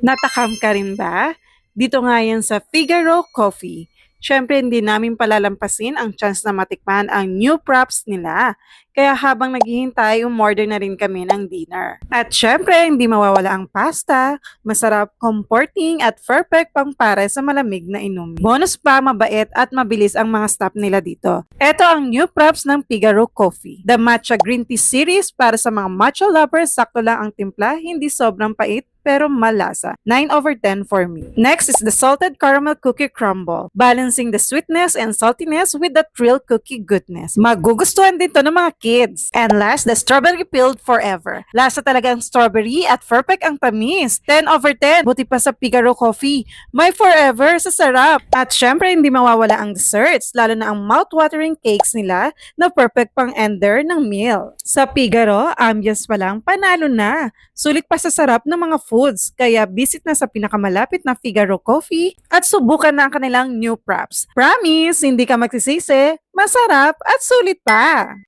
Natakam ka rin ba? Dito nga yan sa Figaro Coffee. Siyempre, hindi namin palalampasin ang chance na matikman ang new props nila. Kaya habang naghihintay, umorder na rin kami ng dinner. At syempre, hindi mawawala ang pasta. Masarap, comforting, at perfect pang para sa malamig na inumin. Bonus pa, mabait at mabilis ang mga staff nila dito. Ito ang new props ng Figaro Coffee. The Matcha Green Tea Series para sa mga matcha lovers. Sakto lang ang timpla, hindi sobrang pait pero malasa. 9/10 for me. Next is the salted caramel cookie crumble, balancing the sweetness and saltiness with the real cookie goodness. Magugustuhan din to ng mga kids. And last, the strawberry filled forever. Lasa talaga ang strawberry at perfect ang tamis. 10/10. Buti pa sa Figaro Coffee. May forever sa sarap. At syempre, hindi mawawala ang desserts, lalo na ang mouth-watering cakes nila na perfect pang ender ng meal. Sa Figaro, ambience pa lang, panalo na. Sulit pa sa sarap ng mga foods, kaya visit na sa pinakamalapit na Figaro Coffee at subukan na ang kanilang new props. Promise, hindi ka magsisisi, masarap at sulit pa!